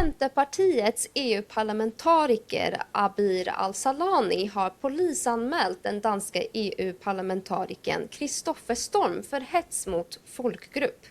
Centerpartiets EU-parlamentariker Abir Al-Salani har polisanmält den danska EU-parlamentarikern Kristoffer Storm för hets mot folkgrupp.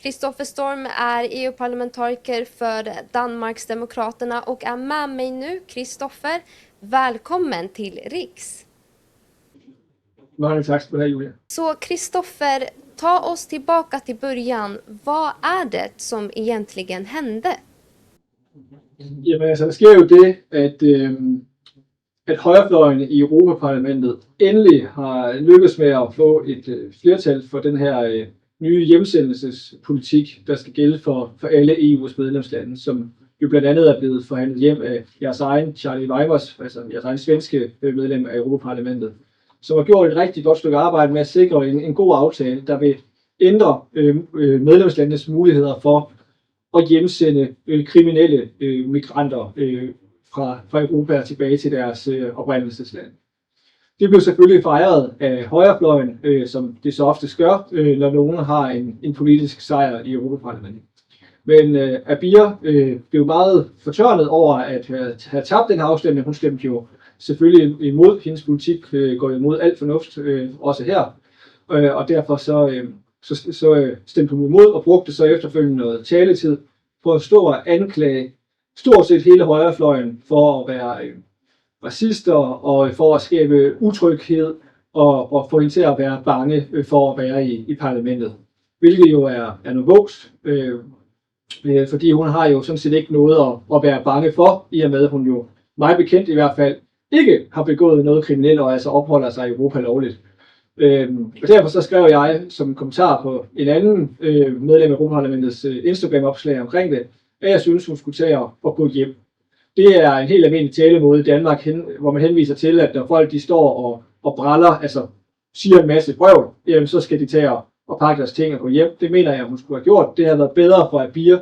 Kristoffer Storm är EU-parlamentariker för Danmarksdemokraterna och är med mig nu. Kristoffer, välkommen till Riks. Mange tak skal du have, Julia. Så Kristoffer, ta oss tillbaka till början. Vad är det som egentligen hände? Jamen altså, der sker jo det, at højrefløjen i Europaparlamentet endelig har lykkedes med at få et flertal for den her nye hjemsendelsespolitik, der skal gælde for alle EU's medlemslande, som jo blandt andet er blevet forhandlet hjem af jeres egen Charlie Weimers, altså jeres egen svenske medlem af Europaparlamentet, som har gjort et rigtig godt stykke arbejde med at sikre en god aftale, der vil ændre medlemslandenes muligheder for at hjemsende kriminelle migranter fra Europa tilbage til deres oprindelsesland. Det blev selvfølgelig fejret af højrefløjen, som det så ofte gør, når nogen har en politisk sejr i Europaparlamentet. Men Abir blev meget fortørnet over at have tabt den her afstemning. Hun stemte jo selvfølgelig imod. Hendes politik går imod alt fornuft, også her. Og derfor så stemte hun imod og brugte så efterfølgende noget taletid på at stå og anklage stort set hele højrefløjen for at være racister og for at skabe utryghed og få hende til at være bange for at være i parlamentet. Hvilket jo er noget vås, fordi hun har jo sådan set ikke noget at være bange for, i og med at hun jo meget bekendt i hvert fald ikke har begået noget kriminelt og altså opholder sig i Europa lovligt. Og derfor så skrev jeg som kommentar på en anden medlem af Europaparlamentets Instagram-opslag omkring det, at jeg synes, hun skulle tage og gå hjem. Det er en helt almindelig talemåde i Danmark, hvor man henviser til, at når folk de står og braller, altså siger en masse brøvl, jamen, så skal de tage og pakke deres ting og gå hjem. Det mener jeg, hun skulle have gjort. Det havde været bedre for Abir,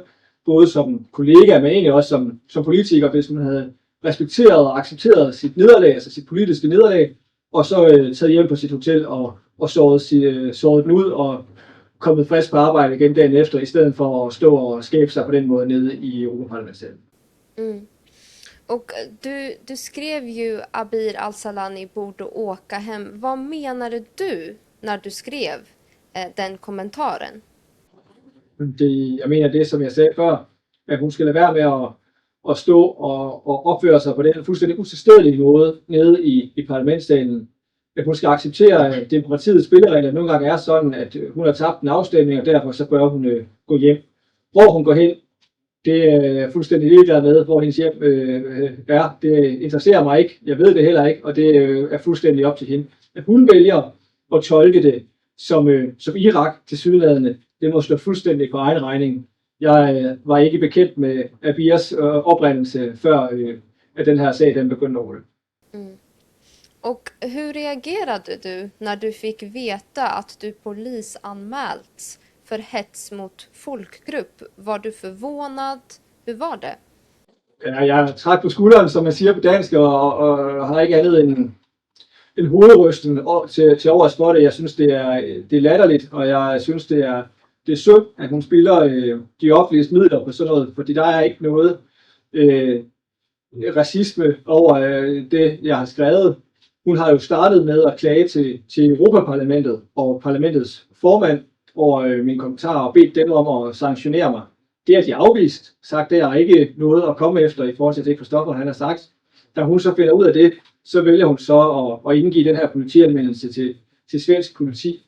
både som kollega, men egentlig også som politiker, hvis hun havde respekteret og accepteret sit nederlag, altså sit politiske nederlag, og så taget hjem på sit hotel og såret den ud og kommet frisk på arbejde igen dagen efter, i stedet for at stå og skabe sig på den måde nede i Europaparlamentet. Mm. Och du skrev ju Abir Al-Salani borde åka hem. Vad menade du när du skrev den kommentaren? Jeg mener det, som jeg sagde før, at hun skal lade være med at stå og opføre sig på den fuldstændig utilstedelige måde nede i parlamentssalen. At hun skal acceptere, at demokratiets spilleregler nogle gange er sådan, at hun har tabt en afstemning, og derfor så bør hun gå hjem. Hvor hun går hen, det er fuldstændig ligeglad med, hvor hendes hjem er. Det interesserer mig ikke. Jeg ved det heller ikke, og det er fuldstændig op til hende. At hun vælger at tolke det som Irak til sydlandene, det må stå fuldstændig på egen regning. Jeg var ikke bekendt med Abirs oprindelse, før at den her sag den begyndte at rulle. Mm. Och hur reagerade du när du fick veta att du polisanmälts för hets mot folkgrupp? Var du förvånad? Hur var det? Ja, jeg træk på skulderen, som man siger på dansk, og har ikke andet end en hovedrysten til overs for det. Jeg synes, det er latterligt, og jeg synes, det er synd, at hun spilder de offentlige midler på sådan noget, fordi der er ikke noget racisme over det, jeg har skrevet. Hun har jo startet med at klage til Europaparlamentet og parlamentets formand over mine kommentarer og bedt dem om at sanktionere mig. Det har de afvist, sagt, det er ikke noget at komme efter i forhold til det, Kristoffer han har sagt. Da hun så finder ud af det, så vælger hun så at indgive den her politianmeldelse til svensk politi.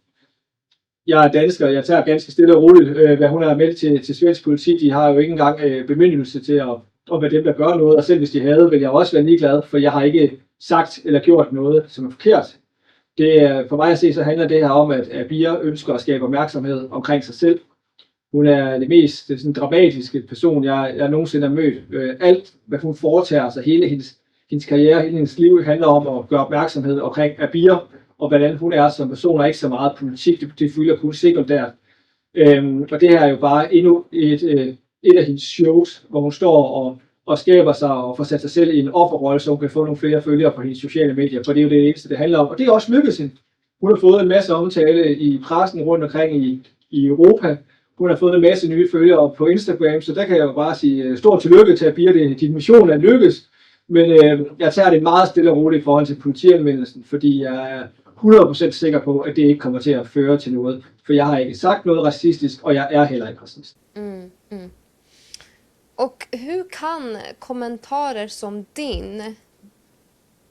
Jeg er dansker, jeg tager ganske stille og roligt, hvad hun har meldt til svensk politi. De har jo ikke engang bemyndigelse til at være dem, der gør noget, og selv hvis de havde, vil jeg også være ligeglad, for jeg har ikke sagt eller gjort noget, som er forkert. For mig at se, så handler det her om, at Abir ønsker at skabe opmærksomhed omkring sig selv. Hun er det mest sådan dramatiske person, jeg nogensinde har mødt. Alt, hvad hun foretager sig, hele hendes karriere, hele hendes liv, handler om at gøre opmærksomhed omkring Abir, og hvordan hun er som person, og ikke så meget politik. Det fylder kun sekundært. Og det her er jo bare endnu et af hendes shows, hvor hun står og skaber sig og får sat sig selv i en offerrolle, så hun kan få nogle flere følgere på hendes sociale medier, for det er jo det eneste, det handler om. Og det er også lykkedes hende. Hun har fået en masse omtale i pressen rundt omkring i Europa. Hun har fået en masse nye følgere på Instagram, så der kan jeg jo bare sige stort tillykke til Abir. Din mission er lykkes. Men jeg tager det meget stille og roligt i forhold til politianmeldelsen, fordi jeg er 100% sikker på, at det ikke kommer til at føre til noget. For jeg har ikke sagt noget racistisk, og jeg er heller ikke racist. Och hur kan kommentarer som din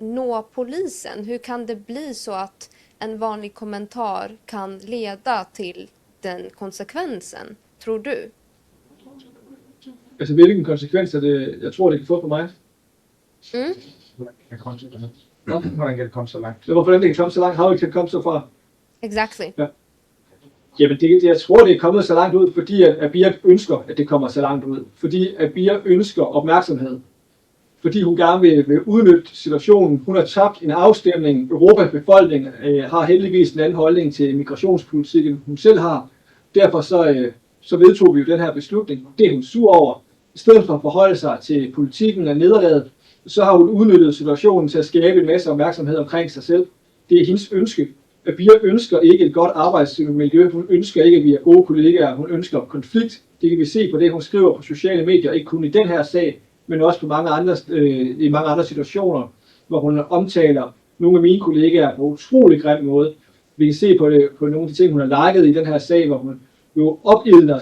nå polisen? Hur kan det bli så att en vanlig kommentar kan leda till den konsekvensen, tror du? Altså, hvilken konsekvenser det, jeg tror, det kan få for mig? Hvordan kan det komme så langt? Hvordan det kan komme så langt? How it can come so far? Exactly. Ja. Jamen, jeg tror, det er kommet så langt ud, fordi at Abir ønsker, at det kommer så langt ud. Fordi Abir ønsker opmærksomhed. Fordi hun gerne vil udnytte situationen. Hun har tabt en afstemning. Europas befolkning har heldigvis en anden holdning til migrationspolitikken, hun selv har. Derfor så vedtog vi jo den her beslutning. Det er hun sur over. I stedet for at forholde sig til politikken af nederlaget, så har hun udnyttet situationen til at skabe en masse opmærksomhed omkring sig selv. Det er hendes ønske. Abir ønsker ikke et godt arbejdsmiljø. Hun ønsker ikke, at vi er gode kollegaer. Hun ønsker konflikt. Det kan vi se på det, hun skriver på sociale medier. Ikke kun i den her sag, men også på i mange andre situationer, hvor hun omtaler nogle af mine kollegaer på en utrolig grim måde. Vi kan se på nogle af de ting, hun har liket i den her sag, hvor hun jo opildner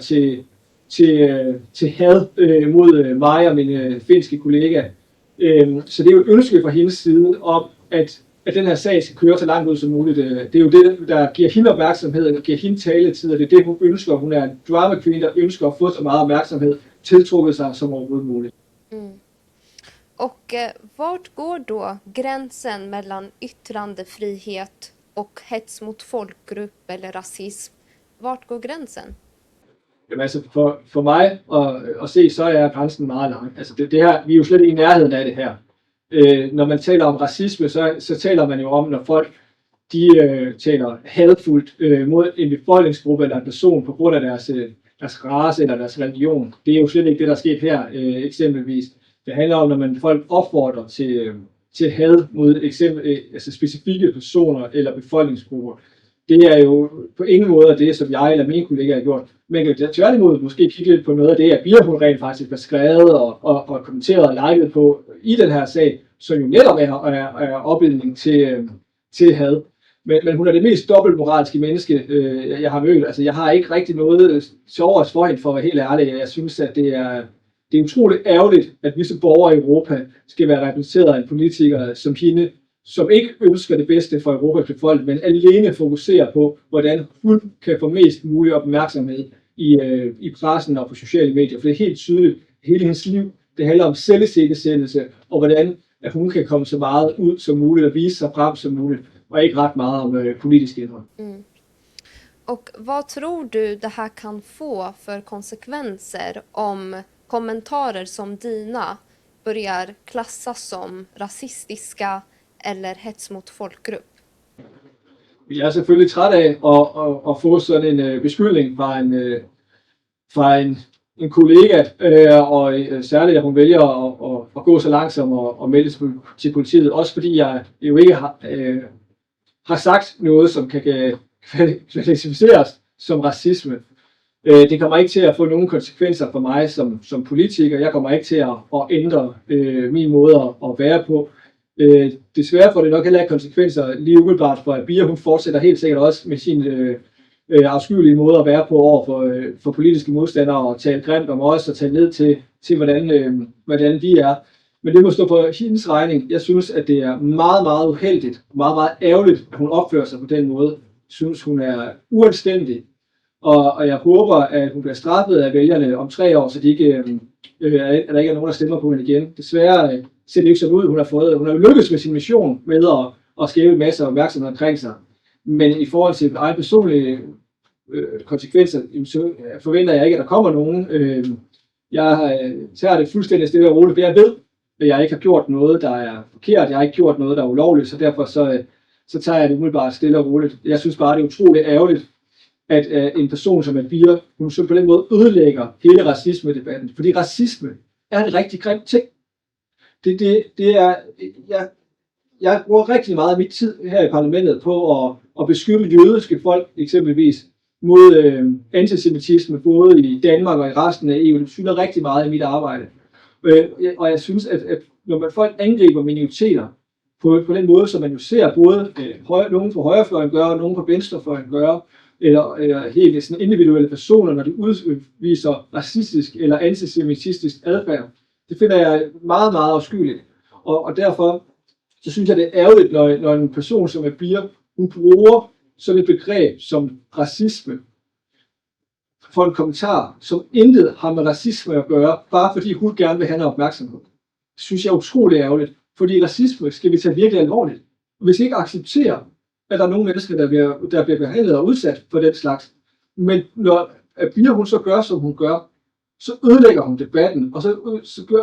til had mod mig og mine finske kollegaer. Så det er jo et ønske fra hendes side om, at den her sag skal køre så langt ud som muligt. Det er jo det, der giver hende opmærksomhed og giver hende taletid, og det er det, hun ønsker. Hun er en drama queen, der ønsker at få så meget opmærksomhed tiltrukket sig som overhovedet muligt. Och vart går då gränsen mellan yttrandefrihet och hets mot folkgrupp eller rasism? Vart går gränsen? Jamen altså for mig at se, så er grænsen meget lang. Altså det her, vi er jo slet ikke i nærheden af det her. Når man taler om racisme, så taler man jo om, når folk taler hadfuldt mod en befolkningsgruppe eller en person på grund af deres race eller deres religion. Det er jo slet ikke det, der er sket her eksempelvis. Det handler om, når folk opfordrer til had mod altså specifikke personer eller befolkningsgrupper. Det er jo på ingen måde det, som jeg eller mine kollegaer har gjort. Men kan tværtimod måske kigge lidt på noget af det, at Abir hun rent faktisk har skrevet og kommenteret og liket på i den her sag, som jo netop er opildning til had. Men hun er det mest dobbeltmoralske menneske, jeg har mødt. Altså, jeg har ikke rigtig noget til overs for hende, for at være helt ærlig. Jeg synes, at det er utroligt ærgerligt, at vi som borgere i Europa skal være repræsenteret af en politiker som hende, som ikke ønsker det bedste for Europas befolkning, men alene fokuserer på, hvordan hun kan få mest mulig opmærksomhed i pressen og på sociale medier. For det er helt tydeligt, hele hendes liv, det handler om selviscenesættelse, og hvordan at hun kan komme så meget ud som muligt og vise sig frem som muligt, og ikke ret meget om politisk indhold. Och vad tror du det här kan få för konsekvenser om kommentarer som dina börjar klassas som rasistiska eller hets mot folkgrupp? Jeg er selvfølgelig træt af at få sådan en beskyldning fra en kollega, og særligt at hun vælger at gå så langsomt og melde til politiet, også fordi jeg jo ikke har sagt noget, som kan klassificeres som racisme. Det kommer ikke til at få nogen konsekvenser for mig som politiker. Jeg kommer ikke til at ændre min måde at være på. Desværre får det nok heller ikke konsekvenser lige umiddelbart for Abir. Hun fortsætter helt sikkert også med sin afskyelige måde at være på over for politiske modstandere og tale grimt om os og tale ned til hvordan vi er. Men det må stå på hendes regning. Jeg synes, at det er meget, meget uheldigt, meget, meget ærgerligt, at hun opfører sig på den måde. Jeg synes, hun er uanstændig. Og jeg håber, at hun bliver straffet af vælgerne om 3 år, så der ikke er nogen, der stemmer på hende igen. Desværre ser det ikke sådan ud. Hun har lykkes med sin mission med at skabe en masse opmærksomhed omkring sig. Men i forhold til egen personlige konsekvenser, så forventer jeg ikke, at der kommer nogen. Jeg tager det fuldstændig stille og roligt, for jeg ved, at jeg ikke har gjort noget, der er forkert. Jeg har ikke gjort noget, der er ulovligt, så derfor så tager jeg det umiddelbart stille og roligt. Jeg synes bare, det er utroligt ærgerligt, at en person som Abir, hun så på den måde ødelægger hele racisme-debatten. Fordi racisme er en rigtig grim ting. Jeg bruger rigtig meget af mit tid her i parlamentet på at beskytte jødiske folk eksempelvis. mod antisemitisme, både i Danmark og i resten af EU. Det fylder rigtig meget i mit arbejde. Og jeg synes, at når folk angriber minoriteter på den måde, som man jo ser både nogen på højrefløjen gøre, og nogen på venstrefløjen gøre, eller helt sådan individuelle personer, når de udviser racistisk eller antisemitistisk adfærd, det finder jeg meget, meget afskyeligt. Og derfor så synes jeg, det er ærgerligt, når en person som Abir, hun bruger sådan et begreb som racisme for en kommentar, som intet har med racisme at gøre, bare fordi hun gerne vil have noget opmærksomhed. Det synes jeg er utroligt ærgerligt, fordi racisme skal vi tage virkelig alvorligt. Og hvis vi ikke accepterer, at der er nogle mennesker, der bliver behandlet og udsat for den slags, men når Abir hun så gør, som hun gør, så ødelægger hun debatten, og så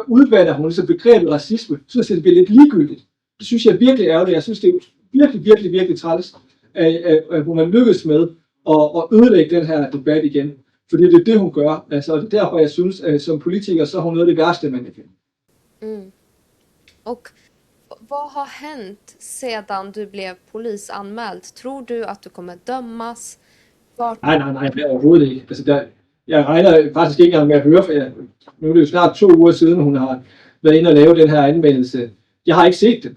udvander hun ligesom begrebet racisme, så det bliver lidt ligegyldigt. Det synes jeg er virkelig ærgerligt. Jeg synes, det er virkelig, virkelig, virkelig træls, at hun har lykkes med at ødelægge den her debat igen. Fordi det er det, hun gør. Altså, og det er derfor, jeg synes, at som politiker, så er hun noget af det værste, man kan. Och vad har hänt sedan du blev polisanmäld? Tror du att du kommer dömas? Nej, det er overhovedet ikke. Altså, jeg regner faktisk ikke engang med at høre, for nu er det jo snart 2 uger siden, hun har været inde og lave den her anmeldelse. Jeg har ikke set det.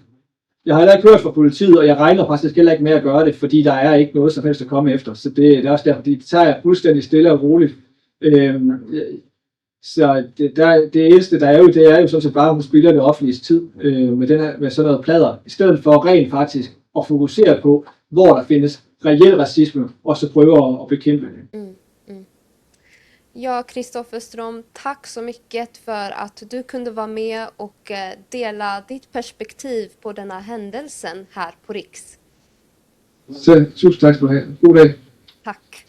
Jeg har heller ikke hørt fra politiet, og jeg regner faktisk heller ikke med at gøre det, fordi der er ikke noget som helst at komme efter. Så det er også derfor, de tager jeg fuldstændig stille og roligt. Så det eneste, der er jo, det er jo sådan set bare, at hun spilder det offentlige tid med sådan noget plader, i stedet for rent faktisk at fokusere på, hvor der findes reel racisme, og så prøve at bekæmpe det. Ja, Kristoffer Ström, tack så mycket för att du kunde vara med och dela ditt perspektiv på den här händelsen här på Riks. Så tusind tak skal du have. God dag. Tack.